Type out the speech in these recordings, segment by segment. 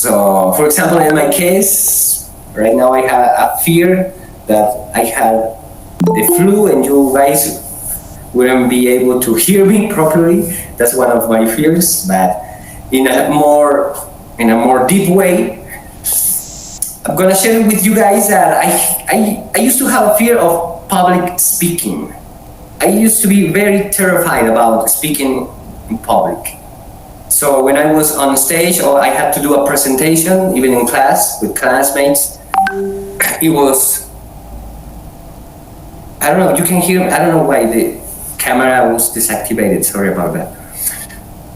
So, for example, in my case, right now I have a fear that I have the flu and you guys wouldn't be able to hear me properly. That's one of my fears. But in a more deep way, I'm gonna share with you guys that I used to have a fear of public speaking. I used to be very terrified about speaking in public. So when I was on stage or I had to do a presentation, even in class with classmates, it was, I don't know, you can hear, I don't know why the camera was deactivated, sorry about that.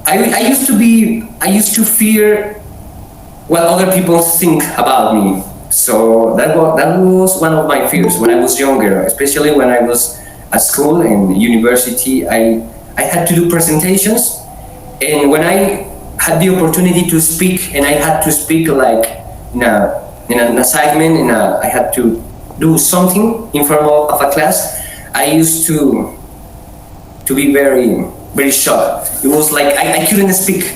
I used to fear what other people think about me. So that was one of my fears when I was younger, especially when I was at school and university. I had to do presentations, and when I had the opportunity to speak, and I had to speak like in an assignment, I had to do something in front of a class, I used to be very, very shocked. It was like I couldn't speak.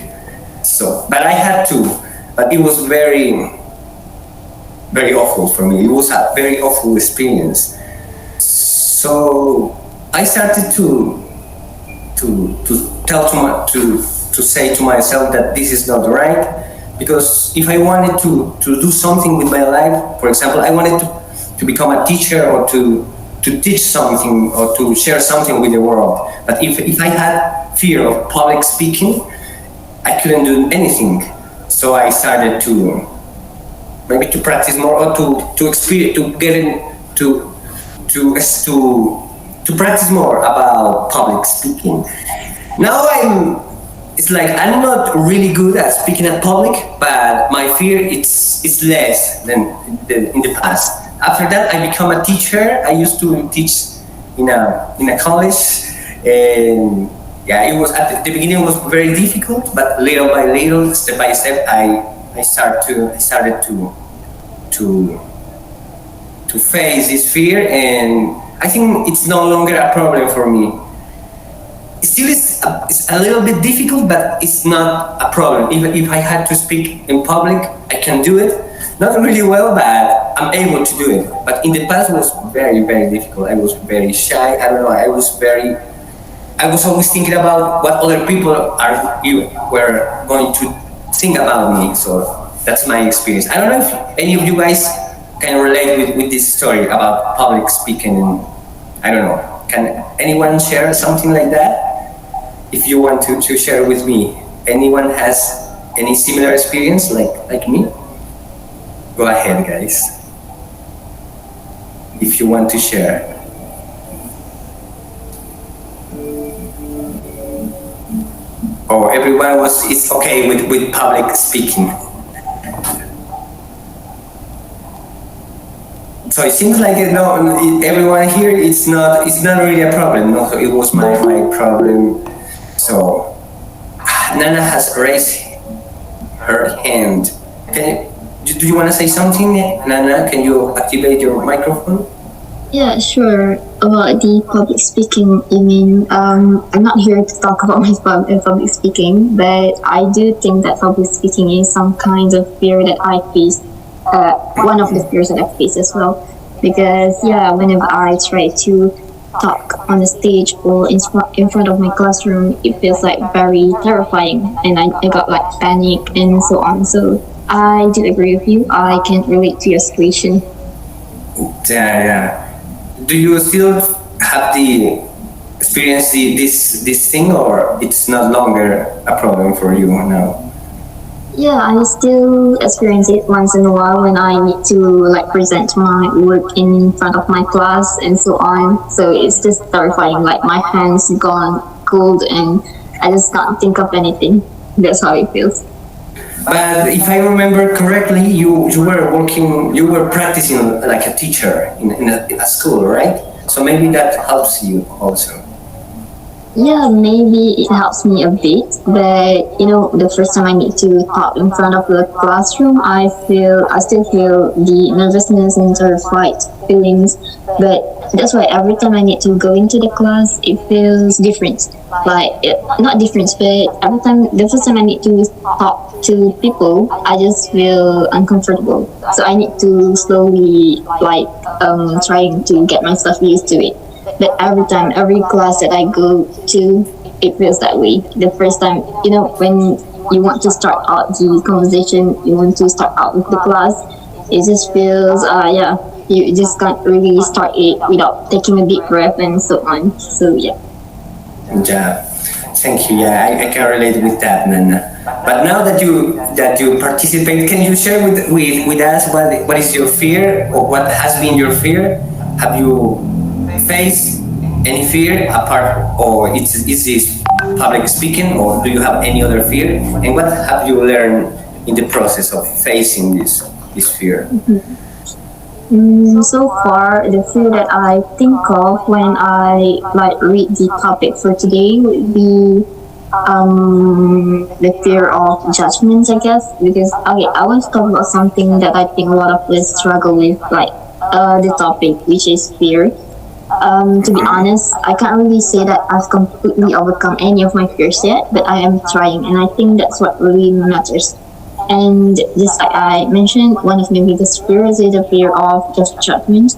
So, but I had to. But it was very, very awful for me. It was a very awful experience. So I started to say to myself that this is not right, because if I wanted to do something with my life, for example, I wanted to become a teacher or to teach something or to share something with the world. But if I had fear of public speaking, I couldn't do anything. So I started to maybe to practice more or to experience, to practice more about public speaking. Now it's like I'm not really good at speaking at public, but my fear it's less than in the past. After that, I become a teacher. I used to teach in a college, and yeah, it was at the beginning was very difficult, but little by little, step by step, I started to face this fear, and I think it's no longer a problem for me. It still is it's a little bit difficult, but it's not a problem. If I had to speak in public, I can do it. Not really well, but I'm able to do it. But in the past, it was very, very difficult. I was very shy. I don't know. I was always thinking about what other people were going to think about me. So that's my experience. I don't know if any of you guys can relate with this story about public speaking. I don't know. Can anyone share something like that? If you want to share with me, anyone has any similar experience like me? Go ahead, guys. If you want to share. Or everyone is okay with public speaking. So it seems like everyone here it's not really a problem. No, so it was my problem. So Nana has raised her hand. Do you want to say something, Nana? Can you activate your microphone? Yeah, sure. About the public speaking, you mean, I'm not here to talk about my public speaking, but I do think that public speaking is some kind of fear that I face, one of the fears that I face as well. Because, yeah, whenever I try to talk on the stage or in front of my classroom, it feels like very terrifying, and I got like panic and so on. So I do agree with you. I can relate to your situation. Yeah. Do you still have the experience this thing, or it's not longer a problem for you now? Yeah, I still experience it once in a while when I need to like present my work in front of my class and so on. So it's just terrifying. Like my hands gone cold and I just can't think of anything. That's how it feels. But if I remember correctly, you were practicing like a teacher in a school, right? So maybe that helps you also. Yeah, maybe it helps me a bit, but the first time I need to talk in front of the classroom, I still feel the nervousness and terrified feelings. But that's why every time I need to go into the class, it feels different. Like not different, but the first time I need to talk to people, I just feel uncomfortable. So I need to slowly trying to get myself used to it. But every time, every class that I go to, it feels that way. The first time, when you want to start out the conversation, you want to start out with the class, it just feels, yeah, you just can't really start it without taking a deep breath and so on. So, yeah. Yeah, thank you. Yeah, I can relate with that, Nana. But now that you participate, can you share with us what is your fear or what has been your fear? Have you faced any fear apart, or is this public speaking, or do you have any other fear? And what have you learned in the process of facing this fear? So far, the fear that I think of when I read the topic for today would be the fear of judgments, I guess. Because okay, I want to talk about something that I think a lot of us struggle with, the topic, which is fear. To be honest, I can't really say that I've completely overcome any of my fears yet, but I am trying, and I think that's what really matters. And just like I mentioned, one of my biggest fears is the fear of just judgment.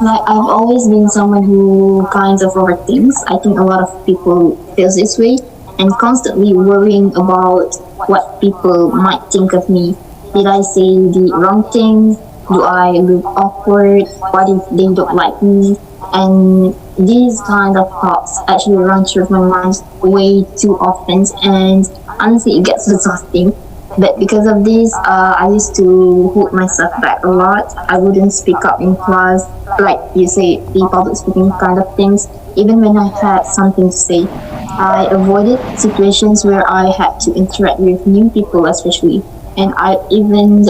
Like I've always been someone who kind of overthinks. I think a lot of people feel this way and constantly worrying about what people might think of me. Did I say the wrong thing? Do I look awkward? What if they don't like me? And these kind of thoughts actually run through my mind way too often, and honestly, it gets exhausting. But because of this, I used to hold myself back a lot. I wouldn't speak up in class, like you say, the public speaking kind of things, even when I had something to say. I avoided situations where I had to interact with new people, especially. And I even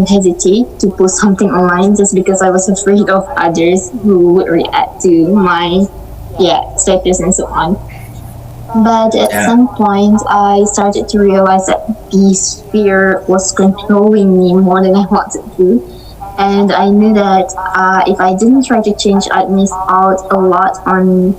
hesitate to post something online just because I was afraid of others who would react to my status and so on. But at some point, I started to realize that this fear was controlling me more than I wanted to. And I knew that if I didn't try to change, I'd miss out a lot on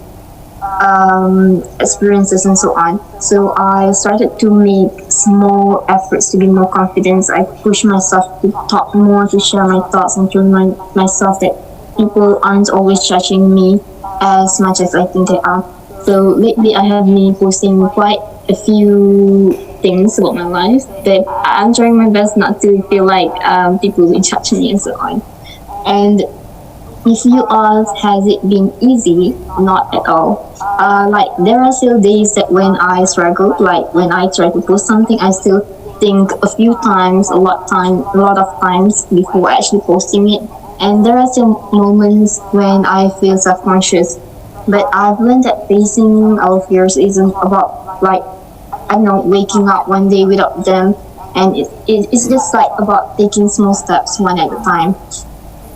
experiences and so on. So I started to make small efforts to be more confident. I pushed myself to talk more, to share my thoughts, and to remind myself that people aren't always judging me as much as I think they are. So lately I have been posting quite a few things about my life, but I'm trying my best not to feel like people will judge me and so on. And if you ask, has it been easy? Not at all. There are still days that when I struggle, like when I try to post something, I still think a few times, a lot of times before actually posting it. And there are still moments when I feel self-conscious. But I've learned that facing our fears isn't about waking up one day without them, and it's just about taking small steps one at a time.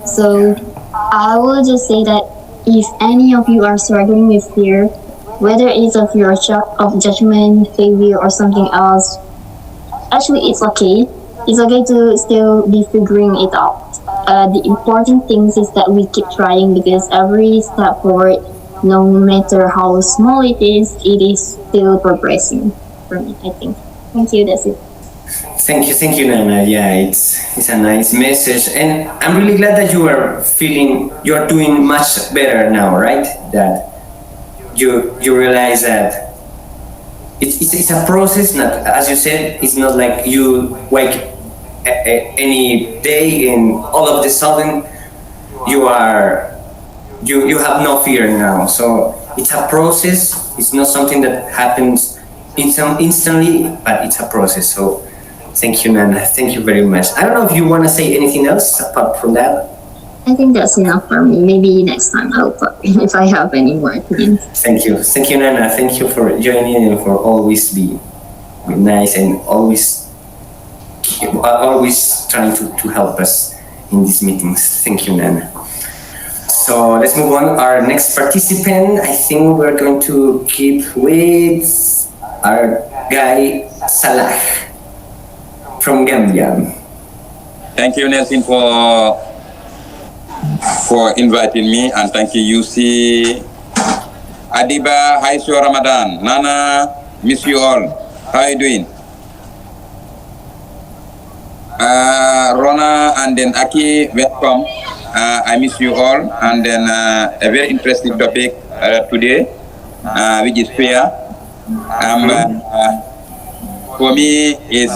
So I will just say that if any of you are struggling with fear, whether it's of your of judgment, failure, or something else, actually it's okay. It's okay to still be figuring it out. The important thing is that we keep trying, because every step forward, no matter how small it is still progressing for me, I think. Thank you, that's it. Thank you, Nana. Yeah, it's a nice message, and I'm really glad that you are doing much better now, right? That you realize that it's a process. Not, as you said, it's not like you wake any day and all of the sudden you have no fear now. So it's a process. It's not something that happens instantly, but it's a process. So thank you, Nana. Thank you very much. I don't know if you want to say anything else apart from that. I think that's enough for me. Maybe next time I'll talk if I have any more opinions. Thank you, Nana. Thank you for joining and for always being nice and always trying to help us in these meetings. Thank you, Nana. So let's move on. Our next participant, I think we're going to keep with our guy Salah from Gambia. Thank you, Nelson, for inviting me, and thank you, UC. Adiba, hi, Sio Ramadan. Nana, miss you all. How are you doing? Rona and then Aki, welcome. I miss you all. And then a very interesting topic today, which is fear. For me, is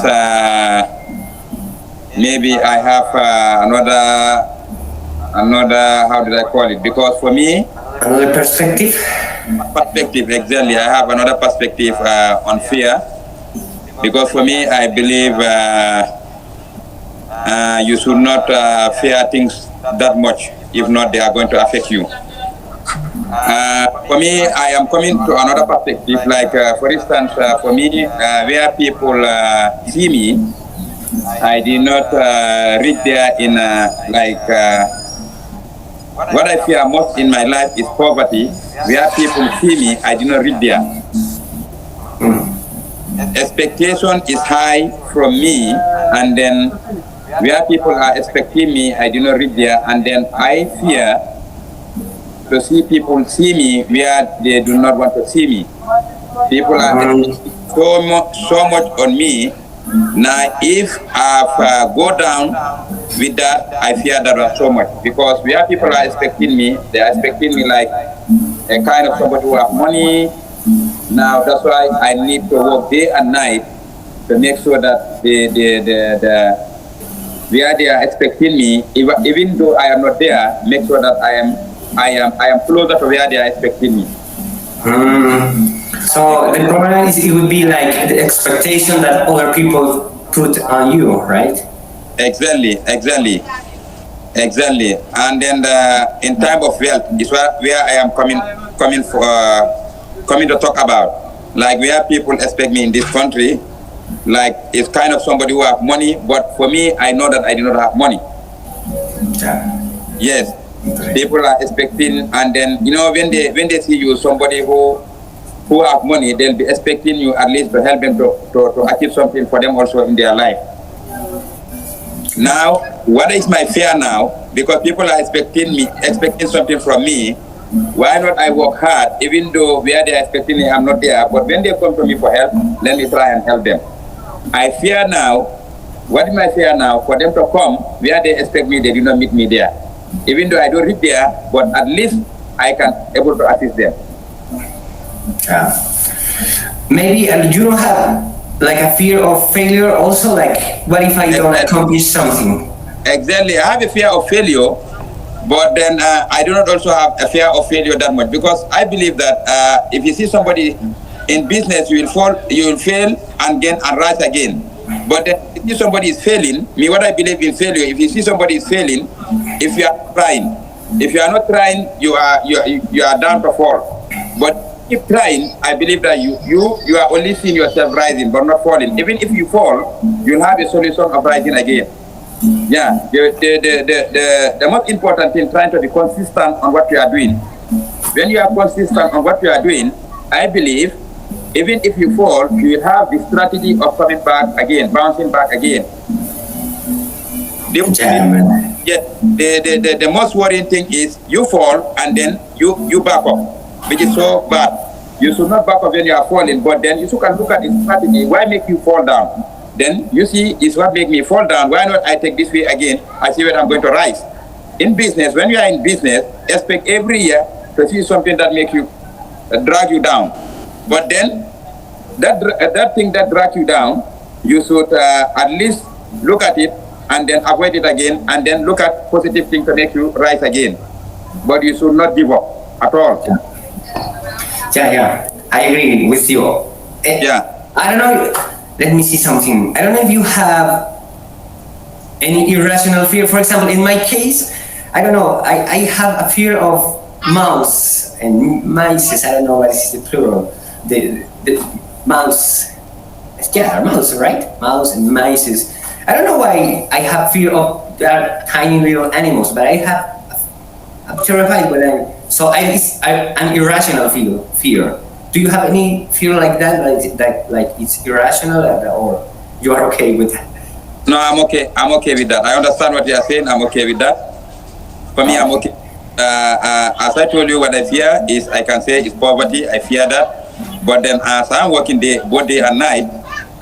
maybe I have another, how did I call it? Because for me, another perspective. Perspective, exactly. I have another perspective on fear. Because for me, I believe you should not fear things that much. If not, they are going to affect you. For me, I am coming to another perspective. Like, for instance, for me, where people see me, I did not reach there in what I fear most in my life is poverty. Where people see me, I did not reach there. Expectation is high from me, and then where people are expecting me, I do not reach there, and then I fear to see people see me where they do not want to see me. People are expecting so much on me. Now, if I go down with that, I fear that so much, because where people are expecting me, they are expecting me like a kind of somebody who have money. Now, that's why I need to work day and night to make sure that where they are expecting me, even though I am not there, make sure that I am closer to where they are expecting me. So the problem is, it would be like the expectation that other people put on you, right? Exactly. And then in time of wealth is where I am coming to talk about. Like, where people expect me in this country, like, it's kind of somebody who have money, but for me, I know that I do not have money. Yes, people are expecting, and then when they see you, somebody who have money, they'll be expecting you at least to help them to achieve something for them also in their life. Now, what is my fear now? Because people are expecting something from me. Why not I work hard, even though where they are expecting me, I'm not there. But when they come to me for help, let me try and help them. I fear now. What is my fear now? For them to come where they expect me, they do not meet me there. Even though I don't reach there, but at least I can able to assist them. Maybe you don't have like a fear of failure also. Like, what if I don't accomplish something? Exactly. I have a fear of failure, but then I do not also have a fear of failure that much, because I believe that if you see somebody in business, you will fall, you will fail and again and rise again. But then if you see somebody is failing, what I believe in failure, if you see somebody is failing, if you are trying, if you are not trying, you are down to fall. But keep trying, I believe that you are only seeing yourself rising but not falling. Even if you fall, you'll have a solution of rising again. Yeah, the most important thing, trying to be consistent on what you are doing. When you are consistent on what you are doing, I believe even if you fall, you will have the strategy of coming back again, bouncing back again. The most worrying thing is you fall and then you back up, which is so bad. You should not back up when you are falling, but then you can look at the strategy. Why make you fall down? Then you see, it's what make me fall down. Why not I take this way again? I see where I'm going to rise. In business, when you are in business, expect every year to see something that make you drag you down. But then that thing that drag you down, you should at least look at it and then avoid it again, and then look at positive things to make you rise again. But you should not give up at all. Yeah, I agree with you. Yeah. I don't know. Let me see something. I don't know if you have any irrational fear. For example, in my case, I don't know. I have a fear of mouse and mice. I don't know what is the plural. The mouse. Yeah, mouse, right? Mouse and mice. I don't know why I have fear of tiny little animals, but I have I'm terrified when it's an irrational fear. Do you have any fear like that? Like it's irrational, or you are okay with that? No, I'm okay. I'm okay with that. I understand what you are saying. I'm okay with that. For me, I'm okay. As I told you, what I fear is, I can say, is poverty. I fear that. But then, as I'm working both day and night,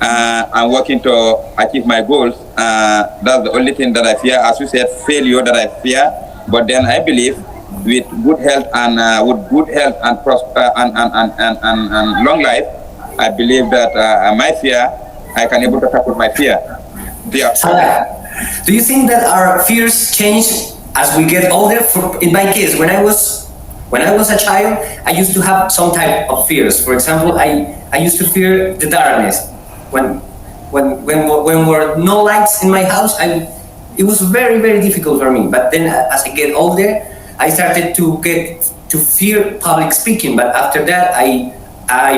I'm working to achieve my goals. That's the only thing that I fear. As you said, failure that I fear. But then I believe, with good health and and long life, I believe that my fear, I can able to tackle my fear. Yeah. Do you think that our fears change as we get older? In my case, when I was a child, I used to have some type of fears. For example, I used to fear the darkness. When were no lights in my house, it was very, very difficult for me. But then as I get older, I started to fear public speaking. But after that, I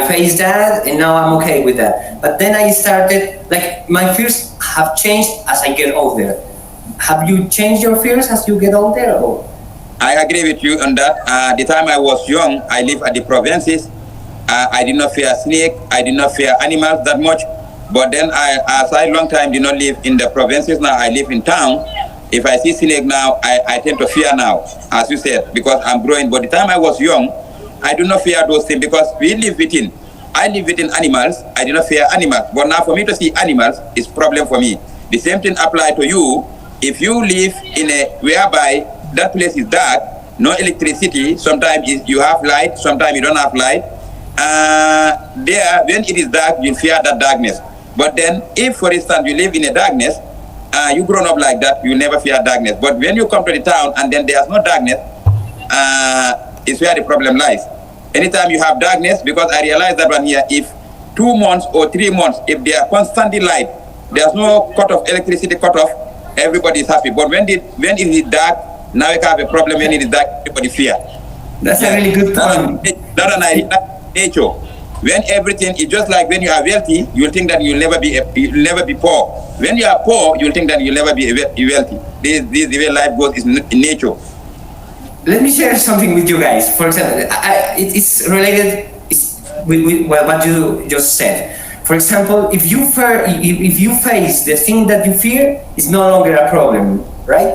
faced that, and now I'm okay with that. But then I started, like, my fears have changed as I get older. Have you changed your fears as you get older? Or? I agree with you on that. The time I was young, I lived at the provinces. I did not fear snake. I did not fear animals that much. But then, as I long time did not live in the provinces, now I live in town. If I see snake now, I tend to fear now, as you said, because I'm growing. But the time I was young, I do not fear those things, because I live within animals. I do not fear animals. But now for me to see animals is problem for me. The same thing apply to you. If you live in a whereby that place is dark, no electricity, sometimes you have light, sometimes you don't have light. There, when it is dark, you fear that darkness. But then, if for instance you live in a darkness, you grown up like that, you never fear darkness. But when you come to the town and then there's no darkness, it's where the problem lies. Anytime you have darkness, because I realize that one here, if 2 months or 3 months, if they are constantly light, there's no cut off, electricity cut off, everybody is happy. But when it is dark, now you have a problem. When it is dark, everybody fear. That's a really good point. That's nature. When everything is just like when you are wealthy, you'll think that you'll never be poor. When you are poor, you'll think that you'll never be wealthy. This is the way life goes, is in nature. Let me share something with you guys. For example, it's related with what you just said. For example, if you face the thing that you fear, it's no longer a problem, right?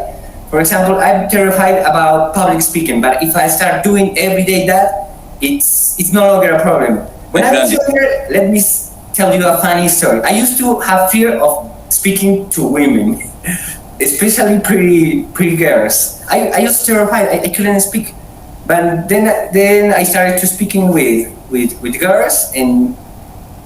For example, I'm terrified about public speaking, but if I start doing every day that, it's no longer a problem. When I was younger, let me tell you a funny story. I used to have fear of speaking to women, especially pretty girls. I was terrified. I couldn't speak. But then I started to speaking with girls, and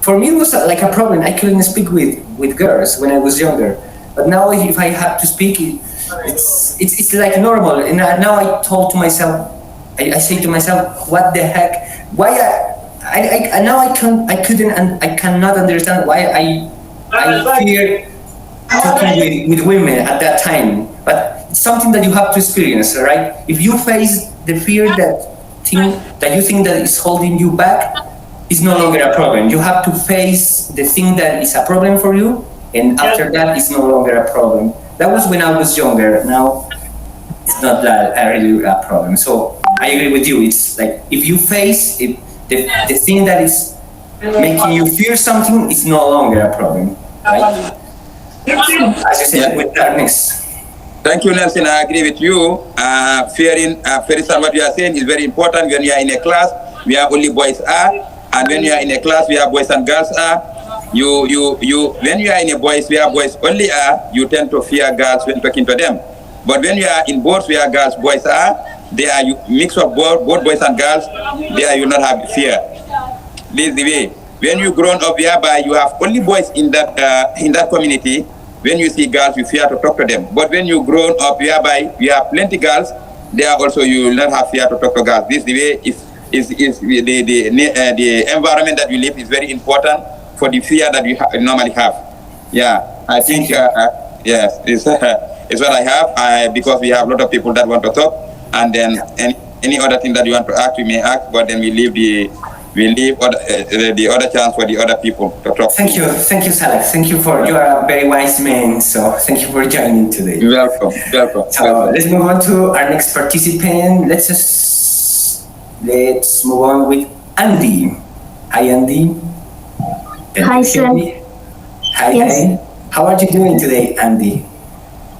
for me it was like a problem. I couldn't speak with girls when I was younger. But now if I have to speak, it's like normal. And now I told to myself, I say to myself, what the heck? Why I couldn't and I cannot understand why I fear talking with women at that time. But it's something that you have to experience, right? If you face the fear that you think that is holding you back, it's no longer a problem. You have to face the thing that is a problem for you, and after that, it's no longer a problem. That was when I was younger. Now, it's not that really a problem. So I agree with you. It's like if you face it, the thing that is making you fear something is no longer a problem, right? As you said, with darkness. Thank you, Nelson. I agree with you. Fearing, what you are saying is very important. When you are in a class, where only boys are, and when you are in a class where boys and girls are, when you are in a boys where boys only are, you tend to fear girls when talking to them. But when you are in both where boys are, they are mix of both boys and girls. There you not have fear. This is the way. When you grown up whereby you have only boys in that community, when you see girls, you fear to talk to them. But when you grown up whereby you have plenty girls, there also you will not have fear to talk to girls. This is the way. The environment that you live is very important for the fear that you normally have. Yeah, I think yes, it's what I have. Because we have a lot of people that want to talk, and then any other thing that you want to ask, we may ask. But then we leave we leave the other chance for the other people to talk. Thank you, Saleh. Thank you you are a very wise man. So thank you for joining today. Welcome. So let's move on to our next participant. Let's move on with Andy. Hi, Andy. Hi, sir. Hi, yes. Hi. How are you doing today, Andy?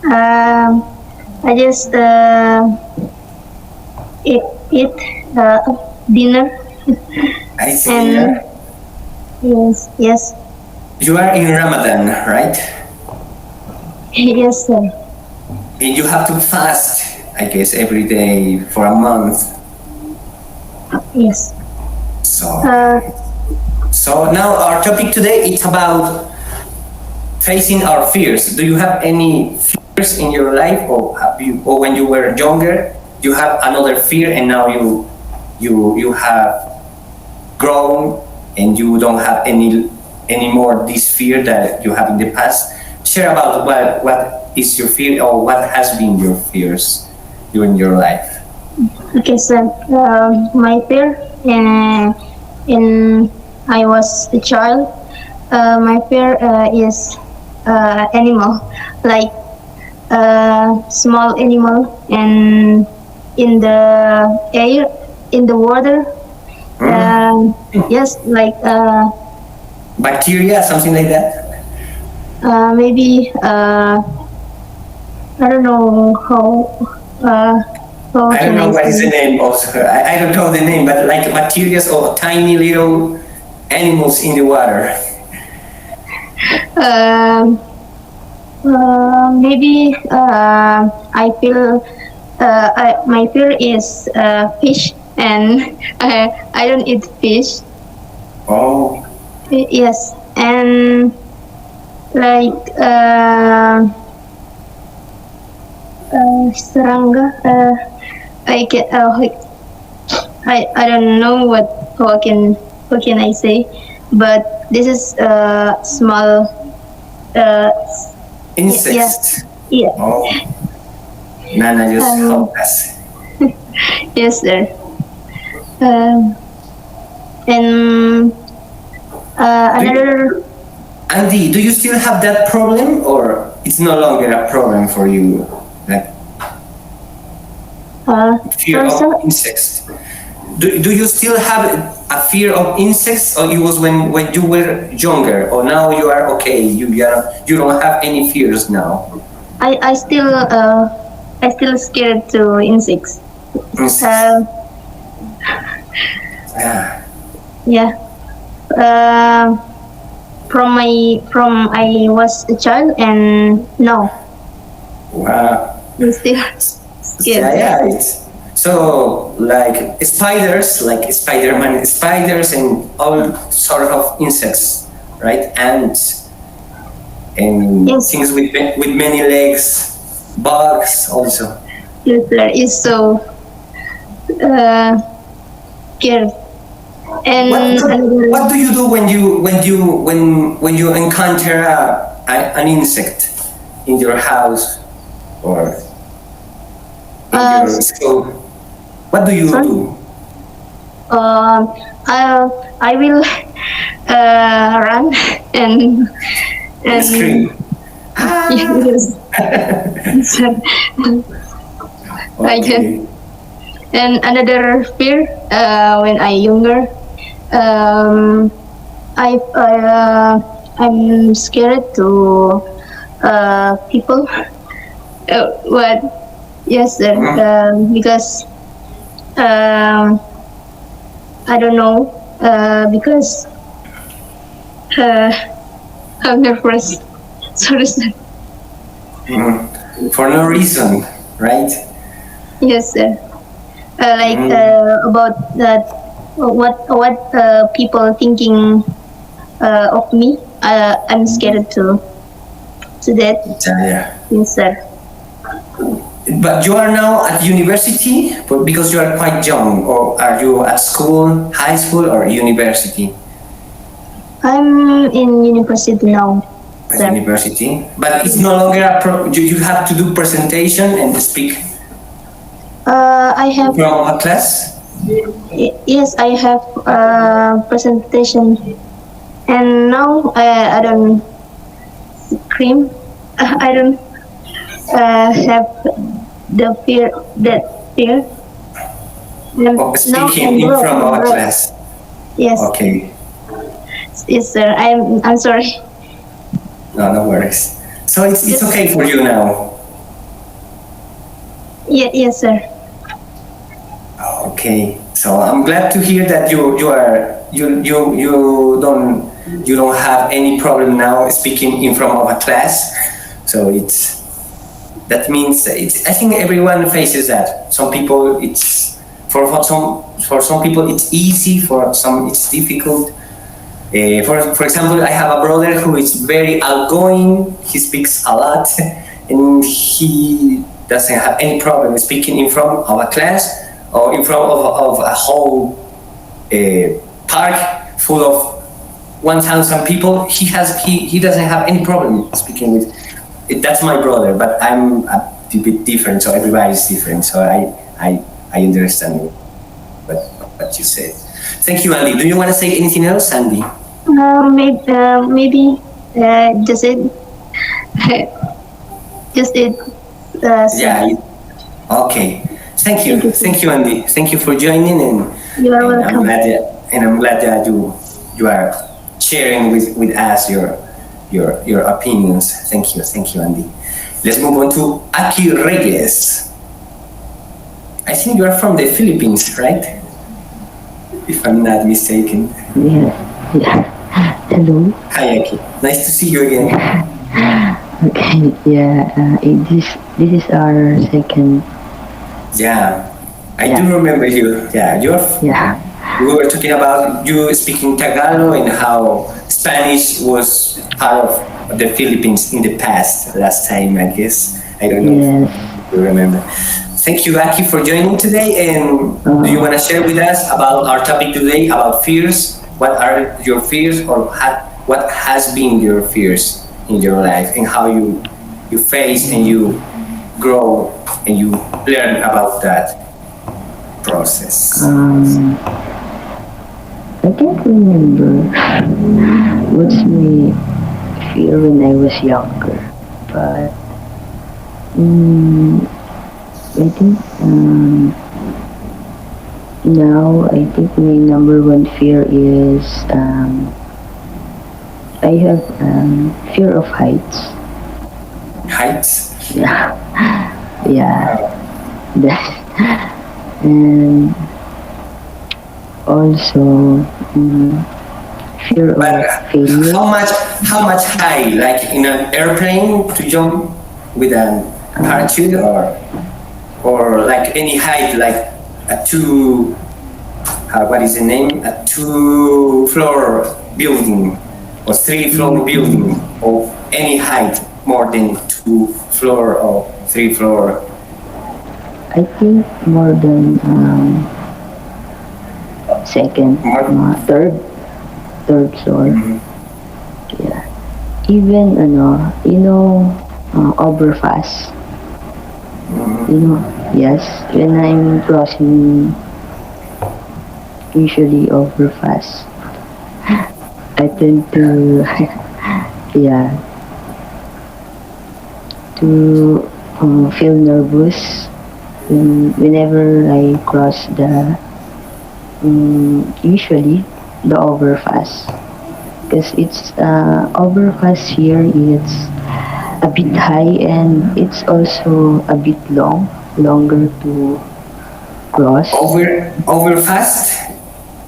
I just eat dinner. I see. Yes. You are in Ramadan, right? Yes, sir. And you have to fast, I guess, every day for a month. Yes. So now our topic today is about facing our fears. Do you have any fears in your life, or when you were younger, you have another fear, and now you have grown and you don't have any more this fear that you have in the past? Share about what is your fear, or what has been your fears during your life. Okay, sir. My fear in I was a child. My fear is animal, like small animal, and in the air, in the water. Yes, like Bacteria, something like that. maybe I don't know how. I don't know what is the name also. I don't know the name, but like bacteria or tiny little animals in the water. Maybe I feel my fear is fish, and I don't eat fish. Oh. Yes, and like serangga. I don't know what can I say, but this is small Insects. Yeah. Oh. Nana just help us. Yes, sir. And another. Andy, do you still have that problem, or it's no longer a problem for you? Like fear of insects. Do you still have a fear of insects, or it was when you were younger, or now you are okay? You don't have any fears now. I still scared to insects. Yeah. From I was a child, and no. Wow. I'm still scared. Yeah. So like spiders, like Spider-Man, spiders and all sort of insects, right? Ants and yes. Things with many legs, bugs also. Yes, sir. It's so scared. And what do you do when you encounter an insect in your house or in your school? What do you do? I will run and scream. Yes. Okay. And another fear when I younger, I'm scared to people. What? Yes, sir. Because I don't know. Because I'm nervous. Sorry, sir. For no reason, right? Yes, sir. About that, what people thinking of me. I'm scared to that. Yeah. Yes, sir. But you are now at university because you are quite young, or are you at school, high school, or university? I'm in university now. At university, but it's no longer you have to do presentation and speak. I have from a class. Yes, I have presentation, and now I don't scream. I don't have the fear that fear. Now Speaking I'm in broke. front I'm of a broke. class. Yes, Okay. yes, sir. I'm sorry. No, no worries. So it's Just okay for you now. yeah, yes, sir. Okay. So I'm glad to hear that you don't have any problem now speaking in front of a class. So that means it's, I think everyone faces that. Some people it's for some people it's easy, for some it's difficult. For example, I have a brother who is very outgoing. He speaks a lot, and he doesn't have any problem speaking in front of a class or in front of a whole park full of 1,000 people. He doesn't have any problem speaking with. That's my brother, but I'm a bit different. So everybody's different. So I understand what you said. Thank you, Andy. Do you want to say anything else, Andy? Maybe just it, just it. Sir. Yeah. Okay. Thank you. Thank you, sir. Thank you, Andy. Thank you for joining, You are and welcome. I'm glad that you are sharing with us your opinions. Thank you. Thank you, Andy. Let's move on to Aki Reyes. I think you are from the Philippines, right? If I'm not mistaken. Yeah, yeah. Hello. Hi, Aki. Nice to see you again. Okay, yeah. This is our second. Yeah, I Yeah. do remember you. Yeah, Yeah, we were talking about you speaking Tagalog and how Spanish was part of the Philippines in the past, last time, I guess. I don't know yes. if you remember. Thank you, Aki, for joining today. And do you want to share with us about our topic today, about fears? What are your fears, or what has been your fears in your life, and how you face and you grow and you learn about that process? I can't remember what's my fear when I was younger, but I think now I think my number one fear is I have fear of heights. Heights? Yeah, yeah. That, and also fear But of failure. how much high? Like in an airplane to jump with a parachute, or like any height, like a two what is the name? A 2-floor building or 3-floor building, or any height more than 2-floor or 3-floor. I think more than second, third floor. Yeah. Even overpass. Yes. When I'm crossing, usually overpass, I tend to yeah to feel nervous whenever I cross the usually the overpass, because it's overpass here, it's a bit high and it's also a bit longer to cross. Over fast?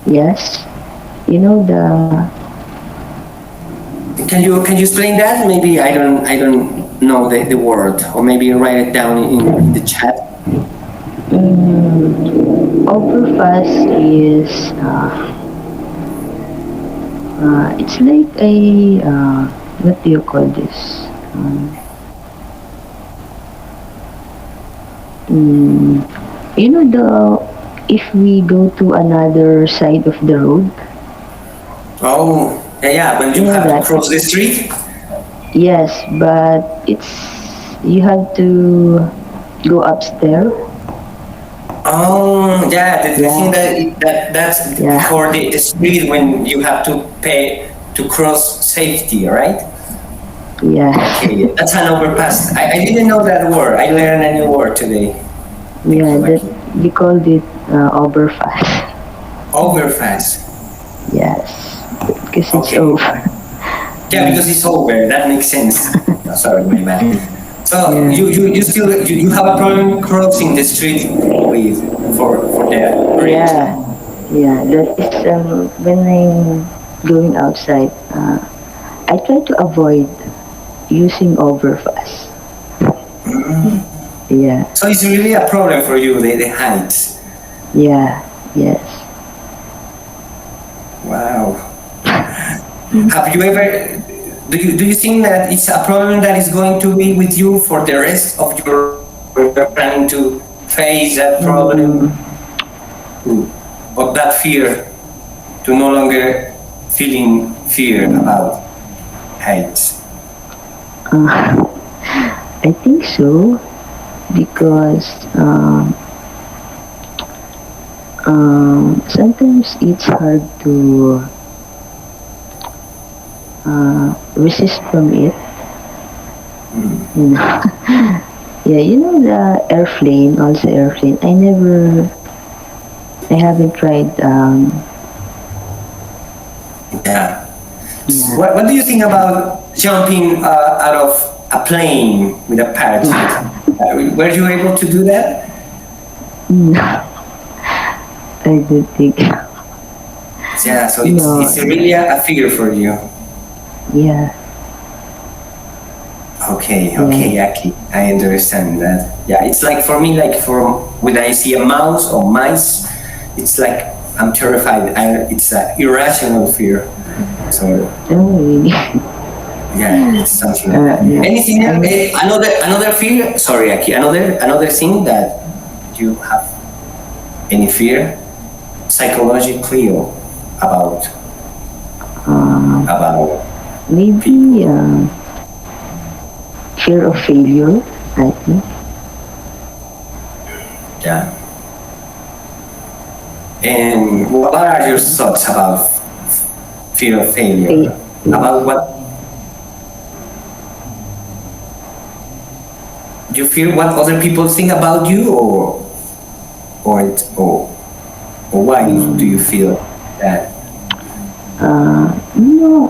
Yes, the Can you explain that? Maybe I don't know the word, or maybe write it down in the chat. overpass is it's like a what do you call this? The if we go to another side of the road. Oh, yeah, when you You know have to that? cross the street. Yes, but you have to go upstairs. Oh, yeah, the thing that's Yeah. for the street when you have to pay to cross safety, right? Yeah. Okay, that's an overpass. I didn't know that word. I learned a new word today. Thank Yeah, you, that Aki. we called it overfast. Overpass. Yes, because it's Okay. over. Yeah, because it's over. That makes sense. Oh, sorry, my bad. So Yeah. you still you have a problem crossing the street with for the bridge. Yeah, yeah. That is when I'm going outside. I try to avoid using overfast. Yeah, So it's really a problem for you, the heights. yeah, yes. Wow. Have you ever do you think that it's a problem that is going to be with you for the rest of your or you're planning to face that problem of that fear to no longer feeling fear about heights? Uh, I think so because sometimes it's hard to resist from it. You know, yeah, you know the airplane, also airplane. I haven't tried. Yeah. Yeah. What do you think about jumping out of a plane with a parachute? Were you able to do that? No, I don't think. Yeah, so No. it's really a fear for you. Yeah, Okay, Aki, I understand that. Yeah, it's like for me, like for when I see a mouse or mice, it's like I'm terrified. It's an irrational fear. So oh really? yeah, it's something like that. Yeah. Anything else? Another fear? Sorry, Aki. Another thing that you have any fear psychologically or about about Maybe fear of failure. I think. yeah. And what are your thoughts about fear of failure? About what you feel what other people think about you, or it, or why do you feel that? You know,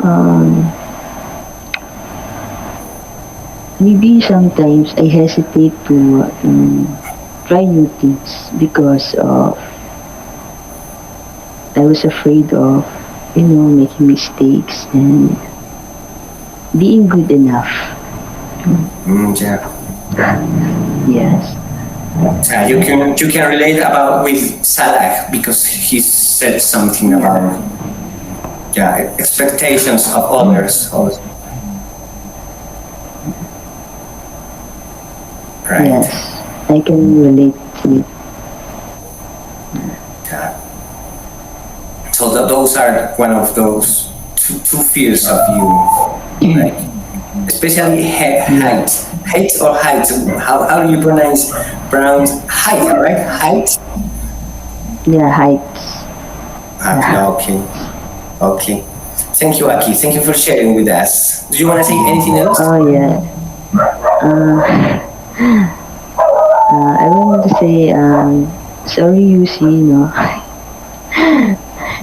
maybe sometimes I hesitate to try new things because of I was afraid of, making mistakes and being good enough. Yeah. Yes. You can relate about with Salah because he said something about expectations of others also. Right. Yes. I can relate to it. Yeah. So those are one of those two fears of you, like especially height, or height. How do you pronounce height? Right, height. Yeah, heights. Okay. Thank you, Aki. Thank you for sharing with us. Do you want to say anything else? Oh yeah. I wanted to say sorry, Yusi.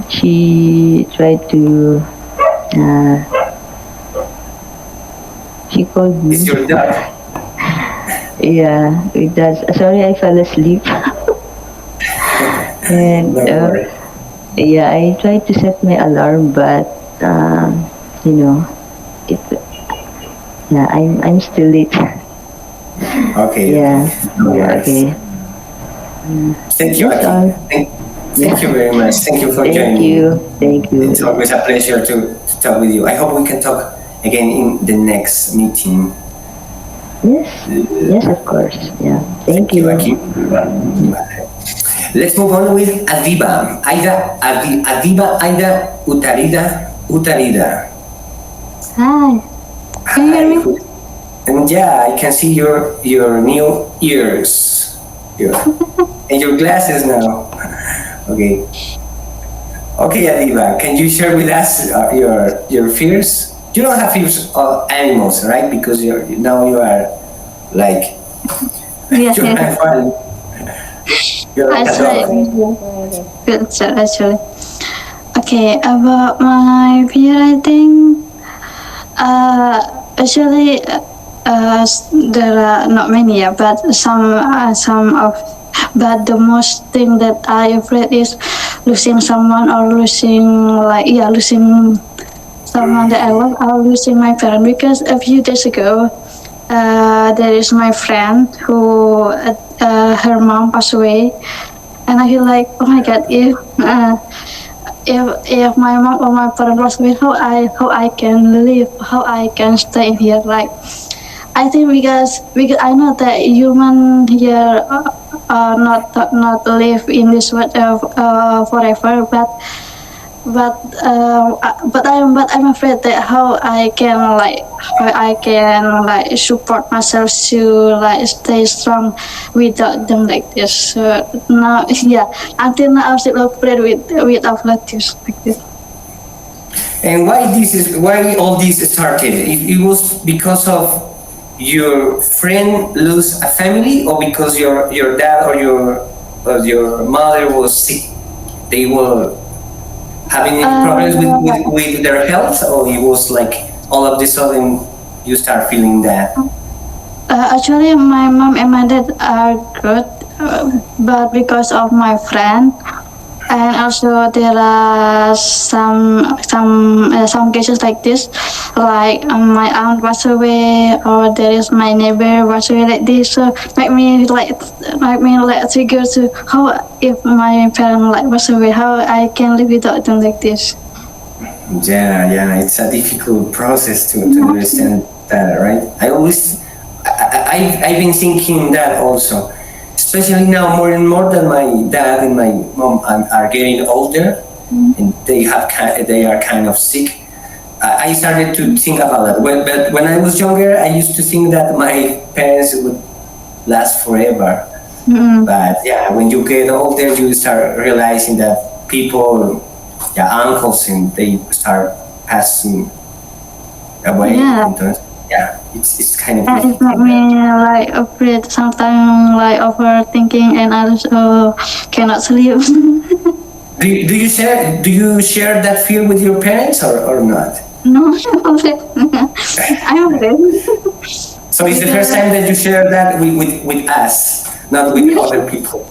She tried to. She called me. It's your dog. Yeah, it does. Sorry, I fell asleep. And No worries. yeah, I tried to set my alarm, but it. Yeah, I'm still late. Okay. Yeah. No worries. Okay. Thank you, That's Aki. all. Thank you very much. Thank you for joining me. Thank you. It's always a pleasure to talk with you. I hope we can talk again in the next meeting. Yes, of course. Yeah. Thank you. Aki. Let's move on with Adiba. Adiba Aida Utarida. Hi. Can you hear me? And yeah, I can see your new ears. Yeah. And your glasses now. Okay. Okay, Adiba, can you share with us your fears? You don't have fears of animals, right? Because now you are like Yes, you're yes. fine. You're like a dog. Actually. Okay, about my fear, I think actually there are not many, yeah, but some of. But the most thing that I afraid is losing someone or losing someone that I love, or losing my parent. Because a few days ago, there is my friend who her mom passed away, and I feel like, oh my god, if my mom or my parent was with, how I can live, how I can stay here. Like, I think because I know that human here not live in this world forever, but I'm afraid that how I can support myself to stay strong without them like this. So now, yeah, until now I'm still afraid with athletics like this. And why all this started? It was because of your friend lose a family, or because your dad or your mother was sick? They were having any problems with their health, or it was like all of a sudden you start feeling that? Actually, my mom and my dad are good, but because of my friend, and also there are some cases like this, like my aunt passed away, or there is my neighbor passed away like this. So make me trigger to how if my parent pass away, how I can live without them like this. Yeah, it's a difficult process to understand that, right? I've been thinking that also, especially now more and more that my dad and my mom are getting older, and they are kind of sick. I started to think about that. But when I was younger, I used to think that my parents would last forever. But yeah, when you get older, you start realizing that people, uncles, and they start passing away. Yeah. And it's kind of And it difficult. make me afraid sometimes, overthinking, and I also cannot sleep. Do you share that fear with your parents or not? No, I'm afraid. I'm afraid. So it's the first time that you share that with us, not with other people.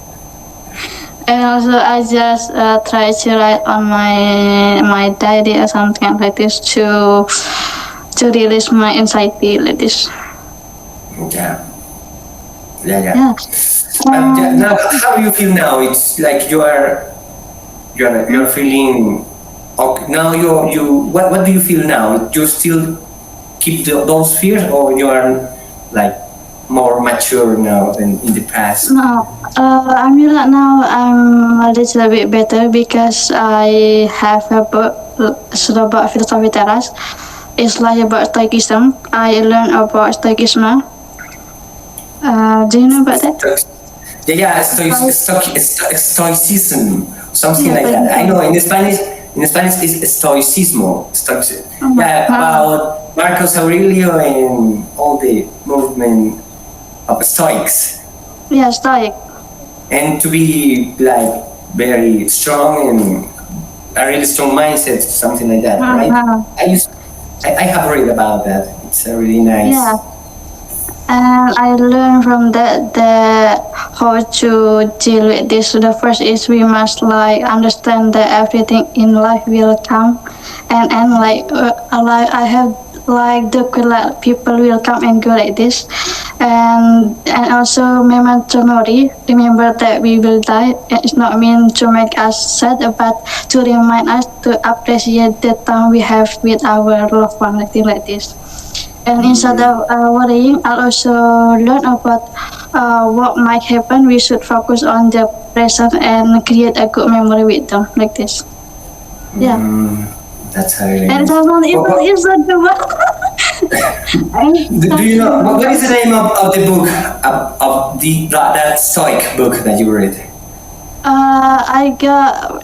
And also, I just try to write on my diary or something like this to release my anxiety like this. Yeah. Yeah. Now, how do you feel now? It's like you're feeling. Okay, now what do you feel now? You still keep those fears, or you are like more mature now than in the past? No, I mean now I'm a little bit better because I have a book about philosophy terrace. It's like about stoicism. I learned about stoicism. Do you know about that? Stoicism, something Yeah, like that. I stoicism. know in Spanish is stoicismo. Yeah, about Marcus Aurelio and all the movement of Stoics, Yeah, stoic. and to be like very strong and a really strong mindset, something like that, right? I have read about that. It's a really nice. Yeah. And I learned from that how to deal with this. The first is we must understand that everything in life will come, and I have the people will come and go like this, and also memento mori. Remember that we will die. It's not mean to make us sad, but to remind us to appreciate the time we have with our loved one, like this. And instead of worrying, I also learn about what might happen. We should focus on the present and create a good memory with them, like this. Yeah. That's a really And nice. someone even Well, is not the one. Do you know what is the name of the book of that Stoic book that you read? I got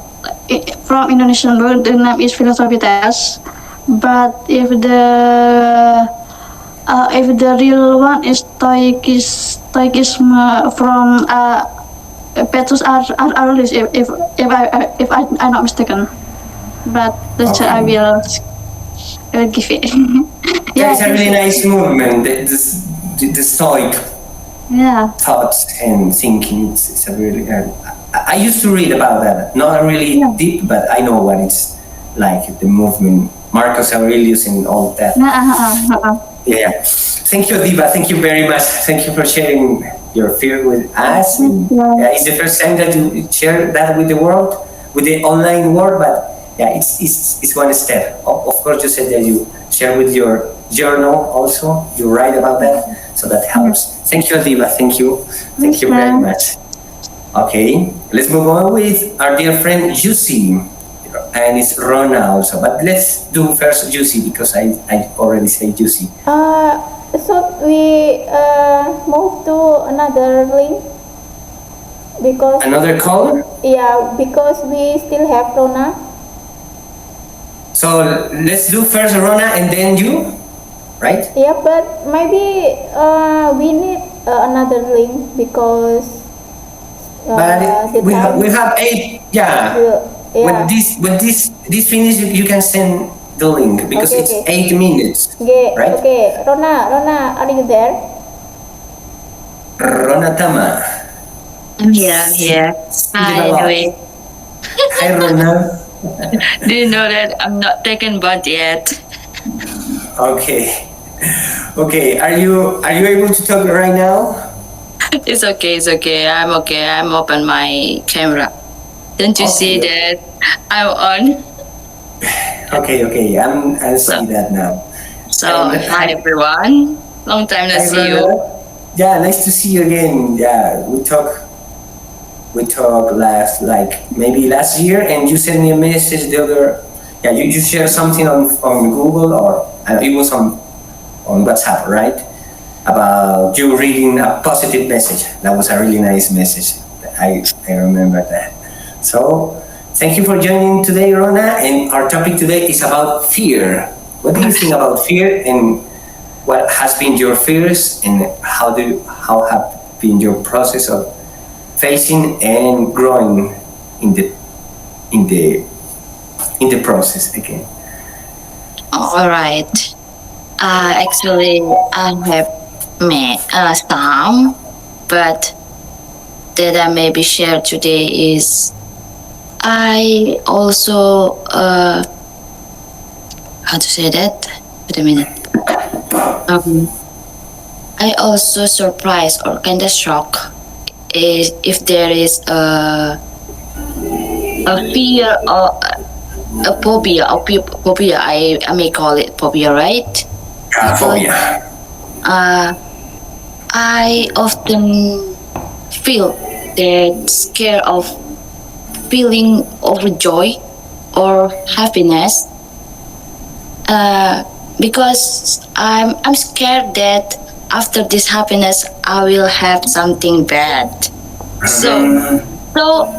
it from Indonesian book. The name is philosophy test. But if the real one is stoicism from Petrus Aurelius, if I'm not mistaken. But that's Okay. I will give it. Yeah, it's a really nice movement. The Stoic Yeah. thoughts and thinking. It's a really. I used to read about that. Not really deep, but I know what it's like. The movement, Marcus Aurelius, and all that. Yeah. Thank you, Diva. Thank you very much. Thank you for sharing your fear with us. And, it's the first time that you share that with the world, with the online world. But yeah, it's one step. Of course, you said that you share with your journal also. You write about that, so that helps. Thank you, Diva. Thank you. Thank you very much. Okay, let's move on with our dear friend Juicy, and it's Rona also. But let's do first Juicy because I already say Juicy. So we move to another link because Another call. yeah, because we still have Rona. So let's do first Rona and then you, right? Yeah, but maybe we need another link because But the we time have 8. Yeah. yeah. When this finish, you can send the link because Okay, it's okay. 8 minutes. Okay, Right? okay. Rona, are you there? Rona Tama. I'm here. Hi, anyway. Hi, Rona. Do you know that I'm not taken bath yet? Okay. Okay. Are you able to talk right now? It's okay. I'm okay. I'm open my camera. Don't you see that I'm on? Okay. I see that now. So, hi everyone. Long time no Hi, see you. Rona. Yeah, nice to see you again. Yeah, we talked maybe last year, and you sent me a message the other. Yeah, you shared something on Google or it was on WhatsApp, right? About you reading a positive message. That was a really nice message. I remember that. So thank you for joining today, Rona. And our topic today is about fear. What do you think about fear, and what has been your fears, and how have been your process of facing and growing in the process again? All right. Actually, I have met some, but that I maybe share today is I also how to say that? Wait a minute. I also surprised or kind of shocked if there is a fear or a phobia or phobia. I may call it phobia, right? Phobia. I often feel that scare of feeling overjoy or happiness because I'm scared that after this happiness I will have something bad. So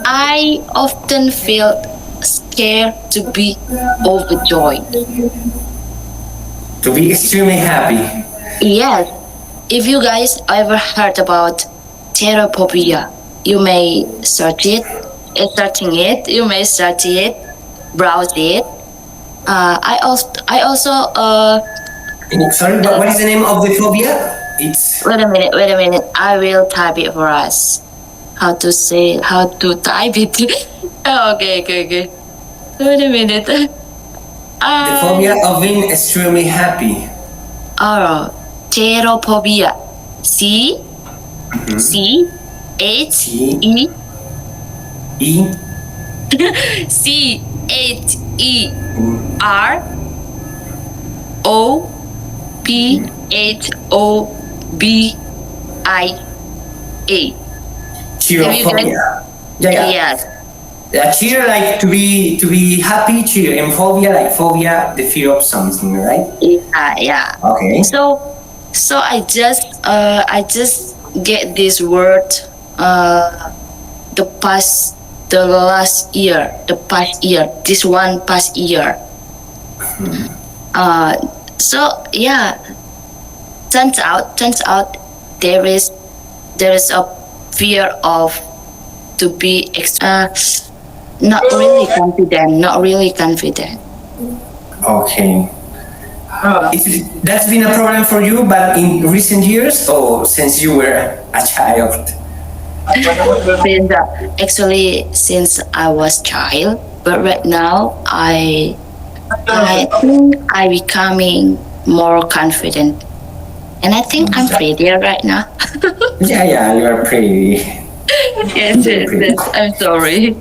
I often feel scared to be overjoyed. To be extremely happy. Yes. If you guys ever heard about therapy, you may search it, you may search it, browse it. I also Sorry, what is the name of the phobia? It's wait a minute. I will type it for us. How to type it? Okay. Wait a minute. the phobia of being extremely happy. Therophobia. C H E E Cherophobia. Cherophobia. Yeah. Yes. Cheer like to be happy. Cheer and phobia like phobia, the fear of something, right? Yeah. Okay. So I just get this word the last year, this one past year. So yeah, turns out there is a fear of to be not really confident. Okay. That's been a problem for you, but in recent years or since you were a child? Actually, since I was child, but right now I think I becoming more confident, and I think I'm prettier right now. Yeah, you are pretty. Yes, I'm sorry.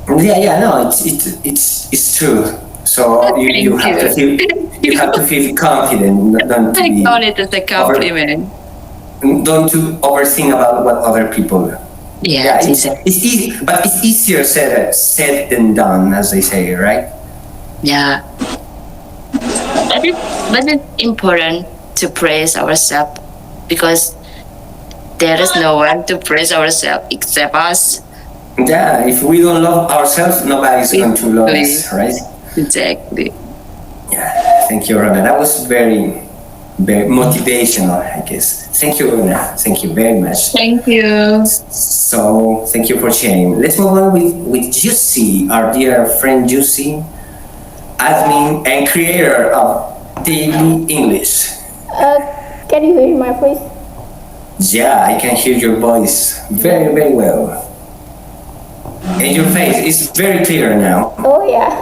Yeah, no, it's true. So you Thank have to you. feel confident, not to I be count it as a compliment. don't to overthink about what other people. Yeah, It's easy, but it's easier said than done, as they say, right? yeah. But it's important to praise ourselves because there is no one to praise ourselves except us. Yeah, if we don't love ourselves, nobody's going to love us, right? Exactly. Yeah, thank you, Rona. That was very, very motivational, I guess. Thank you, Rona. Thank you very much. Thank you. So, thank you for sharing. Let's move on with Jussi, our dear friend Jussi, admin and creator of Daily English. Can you hear my voice? Yeah, I can hear your voice very, very well. And your face is very clear now. Oh yeah.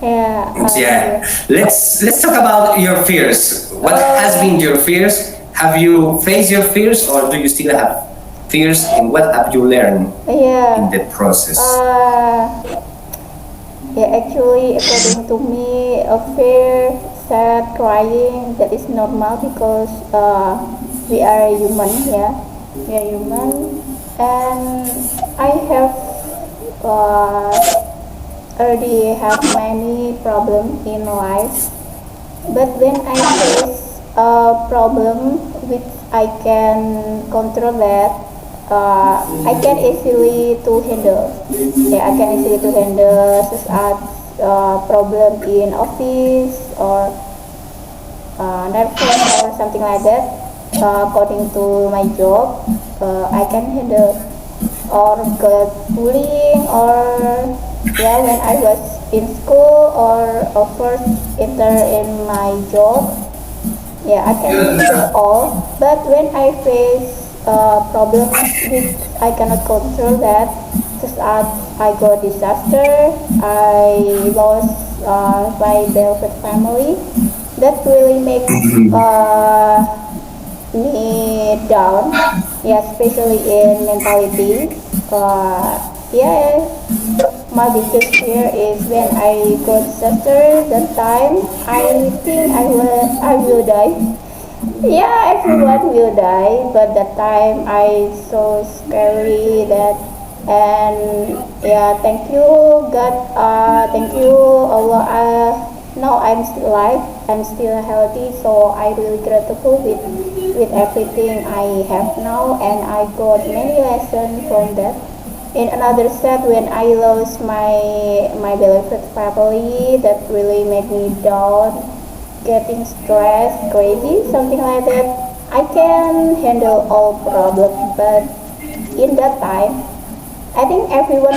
Yeah. Yeah. Let's talk about your fears. What has been your fears? Have you faced your fears or do you still have fears, and what have you learned in the process? Yeah, actually, according to me, a fear, sad, crying, that is normal because we are human, yeah. We are human, and I have already have many problems in life. But when I face a problem which I can control that, I can easily to handle. Yeah, I can easily to handle such as problem in office or nervous or something like that. According to my job, I can handle or get bullying or yeah when I was in school or first enter in my job. Yeah, I can handle all. But when I face problem which I cannot control that, just as I got disaster, I lost my beloved family. That really makes me down. Yeah, especially in mentality. Yeah, my biggest fear is when I got disaster. That time I think I will die. Yeah, everyone will die, but that time I so scary that, and yeah, thank you God, thank you Allah. Now I'm still alive, I'm still healthy, so I really grateful with everything I have now, and I got many lessons from that. In another set, when I lost my beloved family, that really made me down, getting stressed, crazy, something like that. I can handle all problems, but in that time, I think everyone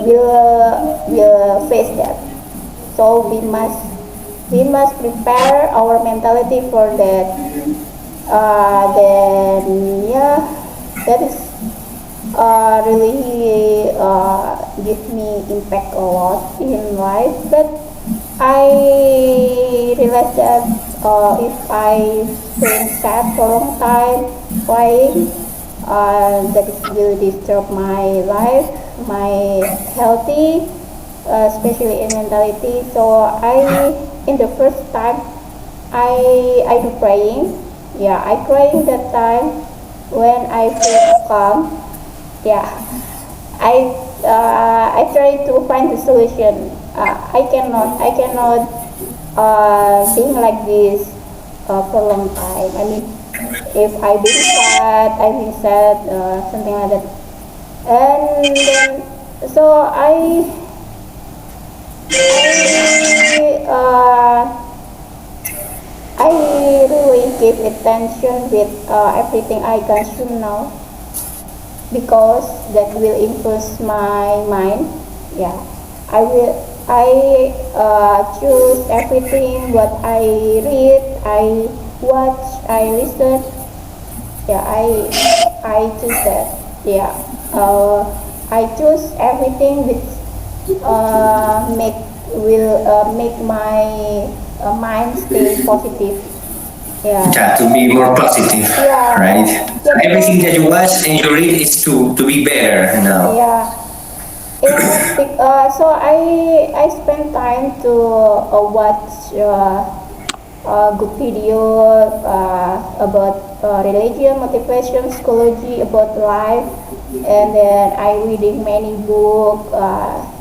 will face that. So we must prepare our mentality for that. Then yeah, that is really give me impact a lot in life. But I realized that if I feel sad for a long time, crying, that is will disturb my life, my healthy, especially in mentality. So in the first time, I do praying. Yeah, I crying that time when I feel calm. Yeah, I I try to find the solution. I cannot being like this for a long time. I mean, if I being sad, something like that. And then, so I really give attention with everything I consume now because that will influence my mind. Yeah, I choose everything what I read, I watch, I listen. Yeah, I choose that. Yeah, I choose everything which make my mind stay positive. Yeah. Yeah, to be more positive, Yeah. right? So Yeah, everything that you watch and you read is to be better, you know. yeah. So I spend time to watch good video about religion, motivation, psychology, about life, and then I reading many book.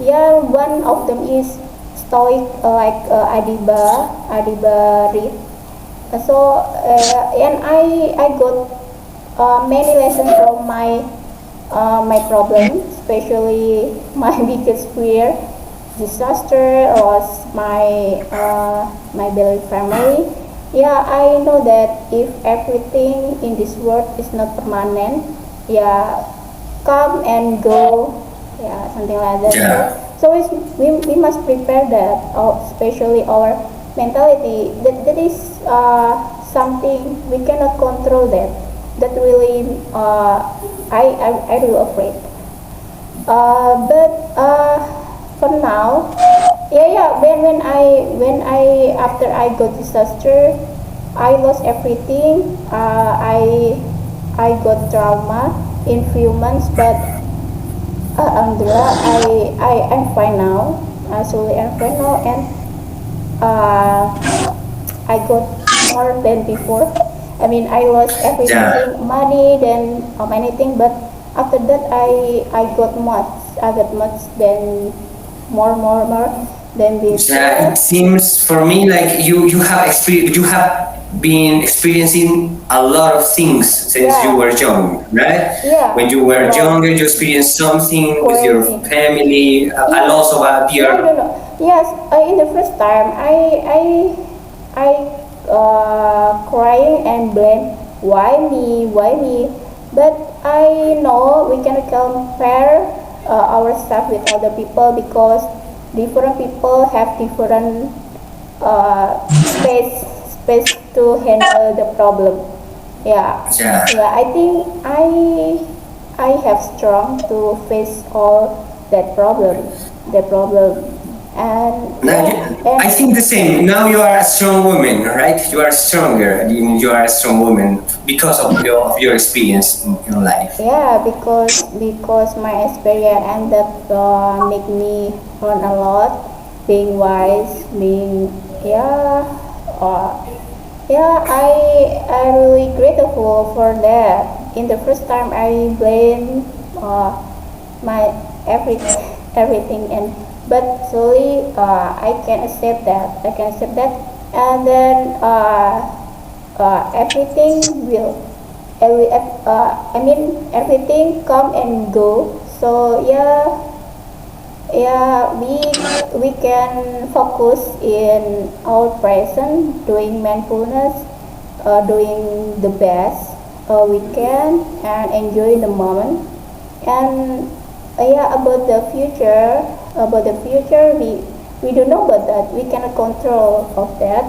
Yeah, one of them is Stoic, like Adiba read. And I got many lessons from my problem, especially my biggest fear, disaster, was my beloved family. Yeah, I know that if everything in this world is not permanent, yeah, come and go, yeah, something like that. Yeah. We must prepare that, especially our mentality. That is something we cannot control. That really I really afraid. But for now, yeah. When I after I got disaster, I lost everything. I got trauma in few months, but alhamdulillah, I'm fine now. Actually, I'm fine now, and I got more than before. I mean, I lost everything, Yeah. money, then anything, but after that, I got much. I got much than more than Yeah, before. it seems for me like you have been experiencing a lot of things since you Yeah. were young, right? Yeah. When you were Yeah. younger, you experienced something with your Crazy. family, a Yeah. loss of a No, no, dear. no. Yes, in the first time, I crying and blame why me. But I know we can compare ourselves with other people because different people have different space to handle the problem. Yeah, Yeah. yeah. I think I have strong to face all that problem, and Now, yeah, I think the same. Now you are a strong woman, right? You are stronger. You are a strong woman because of your experience in life. yeah, because my experience and that make me learn a lot, being wise, being yeah, yeah. I really grateful for that. In the first time, I blame my everything, and but slowly I can accept that. And then everything will. I mean everything come and go. So yeah, yeah, we can focus in our present, doing mindfulness, doing the best we can, and enjoy the moment. And yeah, about the future, we don't know about that. We cannot control of that.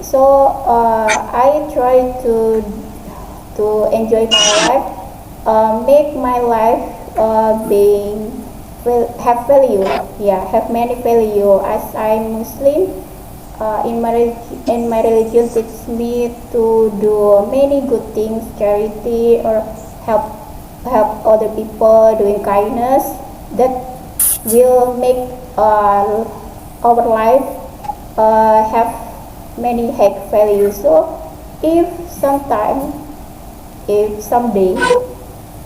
So I try to enjoy my life, make my life being have value. Yeah, have many value. As I'm Muslim, in my religion teaches me to do many good things, charity or help other people, doing kindness. That will make our life have many high values. So if sometime, if someday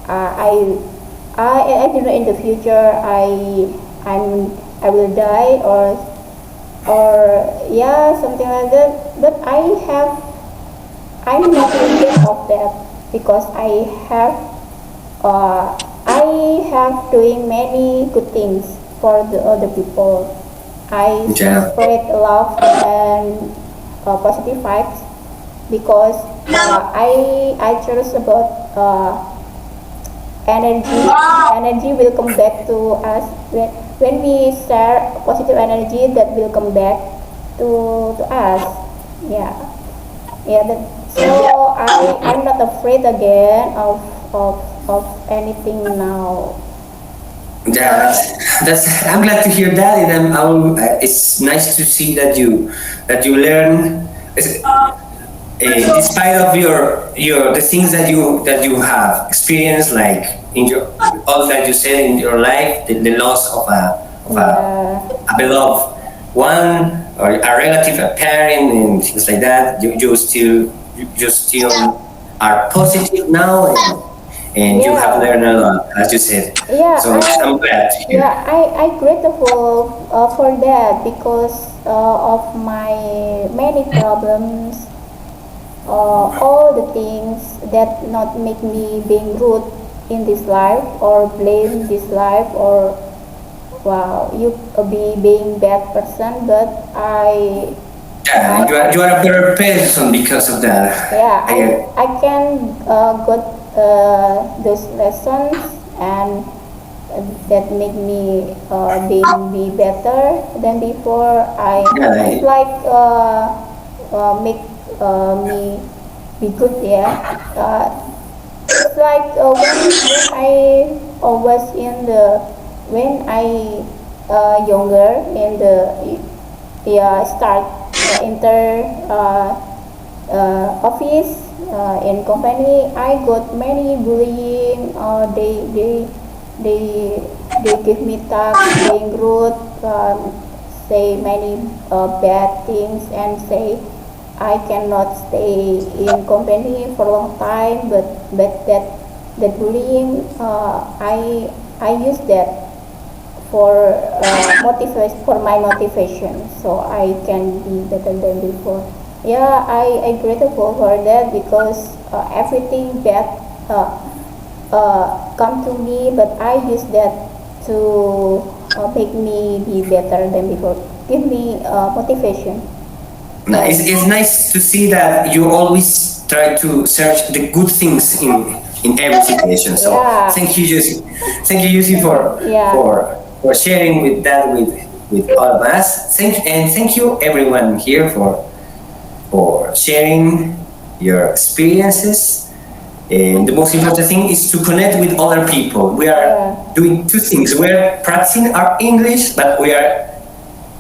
I I don't know in the future I will die or yeah, something like that. But I'm not scared of that because I have doing many good things for the other people. I Yeah. spread love and positive vibes because I trust about energy. Energy will come back to us when we share positive energy that will come back to us. Yeah, yeah. So I'm not afraid again of anything now. Yeah, that's. I'm glad to hear that, and it's nice to see that you learn, despite of your the things that you have experienced, like in your all that you said in your life, the loss of a beloved one or a relative, a parent, and things like that. You still are positive now, and you have Yeah. learned a lot, as you said. Yeah, So I'm glad to hear. yeah, I grateful for that because of my many problems, all the things that not make me being rude in this life or blame this life or wow you be being bad person, but Yeah, you are a better person because of that. yeah, I, I can got those lessons and that make me be better than before. yeah, It's like make me be good. Yeah, it's like when I was in the when I younger in the yeah start enter office in company. I got many bullying. They they give me tasks, being rude, say many bad things, and say I cannot stay in company for a long time. But that bullying, I use that for motivation for my motivation, so I can be better than before. Yeah, I grateful for that because everything bad come to me, but I use that to make me be better than before. Give me motivation. it's nice to see that you always try to search the good things in every situation. So Yeah. thank you, Yusi, Yeah. for sharing with all of us. Thank you everyone here for sharing your experiences. And the most important thing is to connect with other people. We are doing two things. We are practicing our English, but we are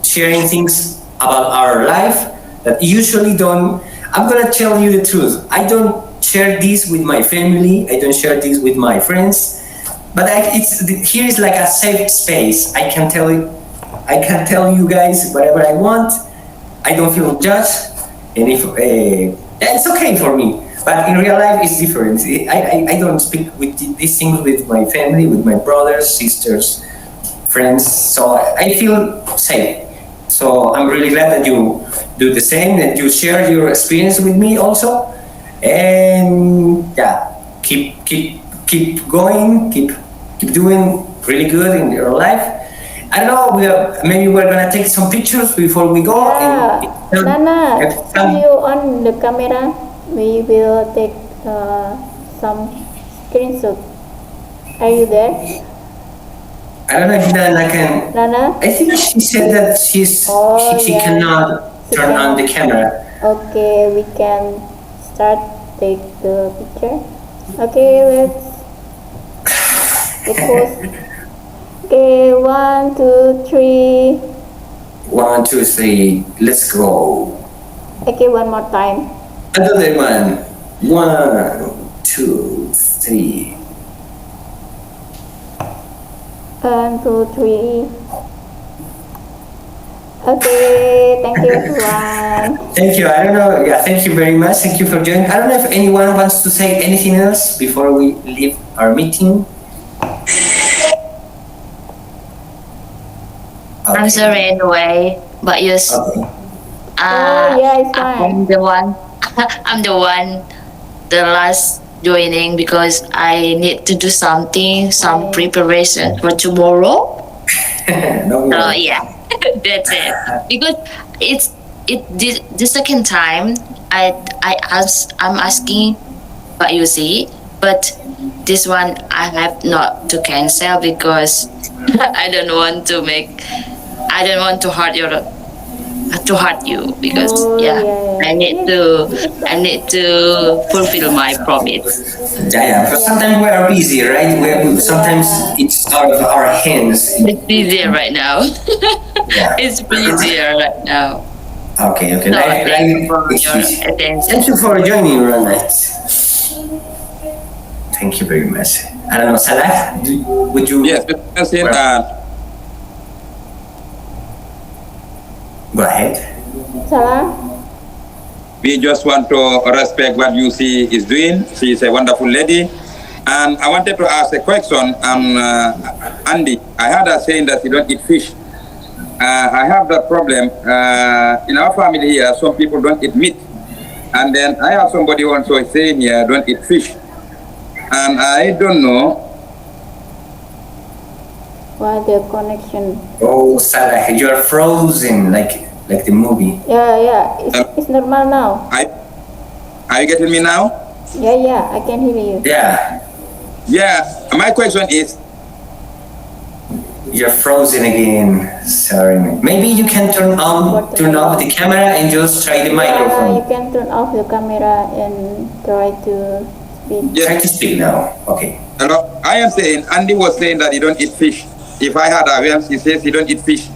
sharing things about our life that usually don't. I'm gonna tell you the truth. I don't share this with my family. I don't share this with my friends. But here is like a safe space. I can tell you guys whatever I want. I don't feel judged, and if it's okay for me. But in real life, it's different. I don't speak with these things with my family, with my brothers, sisters, friends. So I feel safe. So I'm really glad that you do the same, that you share your experience with me also, and yeah, keep going, keep doing really good in your life. I don't know. Maybe we're gonna take some pictures before we go. Yeah. Nana, see you on the camera. We will take some screenshot. Are you there? I don't know if Nana can. Nana? I think she said that she yeah. cannot She turn on the cannot. camera. Okay, we can start take the picture. Okay, let's pose. Okay, 1, 2, 3. 1, 2, 3. Let's go. Okay, one more time. Another one. 1, 2, 3. 1, 2, 3. Okay, thank you everyone. Thank you. I don't know. Yeah, thank you very much. Thank you for joining. I don't know if anyone wants to say anything else before we leave our meeting. I'm Okay. sorry anyway, but Okay. Yeah, it's fine. I'm the one. I'm the one, the last joining because I need to do something, some preparation for tomorrow. No So worries. yeah, that's it. Because the second time I'm asking what you see, but this one I have not to cancel because I don't want to hurt you because I need to fulfill my promise. Yeah, because sometimes we are busy, right? Sometimes it's out of our hands. It's busier right now. Yeah. It's busier right now. Okay, okay. So thank you for It's your busy. attention. Thank you for joining, Rana. Thank you very much. I don't know, Salah, would you Yes, Mr. President, go ahead? Salah? we just want to respect what you see is doing. She is a wonderful lady. And I wanted to ask a question, Andy. I heard her saying that you don't eat fish. I have that problem. In our family here, some people don't eat meat. And then I have somebody also saying here, don't eat fish. And I don't know. What the connection? Oh, Salah, you're frozen like the movie. Yeah. It's normal now. Are you getting me now? Yeah, I can hear you. Yeah, Yeah, my question is, you're frozen again. Sorry, man. Maybe you can turn off the camera and just try the You microphone. can turn off the camera and try to speak. yes. Try to speak now. Okay. Hello, I am saying, Andy was saying that you don't eat fish. If I had a well, he says you don't eat fish.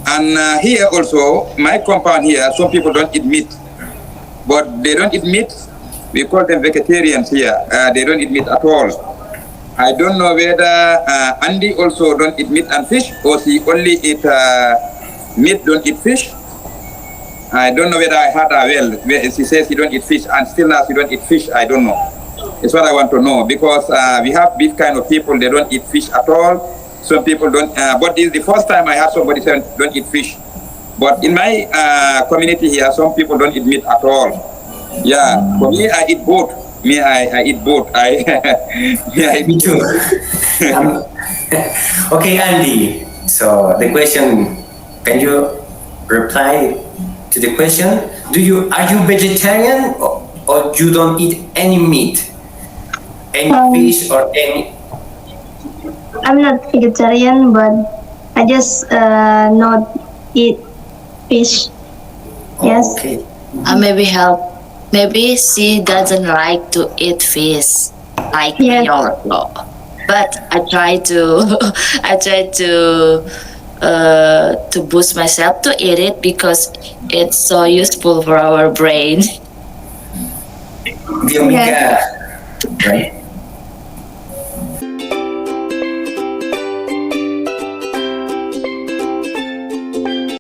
And here also, my compound here, some people don't eat meat. But they don't eat meat. We call them vegetarians here. They don't eat meat at all. I don't know whether Andy also don't eat meat and fish, or he only eat meat, don't eat fish. I don't know whether I had a well. She says he don't eat fish, and still now she don't eat fish. I don't know. It's what I want to know, because we have this kind of people, they don't eat fish at all. Some people don't, but this is the first time I have somebody say don't eat fish. But in my community here, some people don't eat meat at all. Yeah, for me, I eat both. I eat both. Me too. Okay, Andy. So the question, can you reply to the question? Are you vegetarian or you don't eat any meat, any fish or any? I'm not vegetarian, but I just not eat fish. Yes. Okay. Maybe help. Maybe she doesn't like to eat fish like Yes. me also. But I try to to boost myself to eat it because it's so useful for our brain. The omega, right?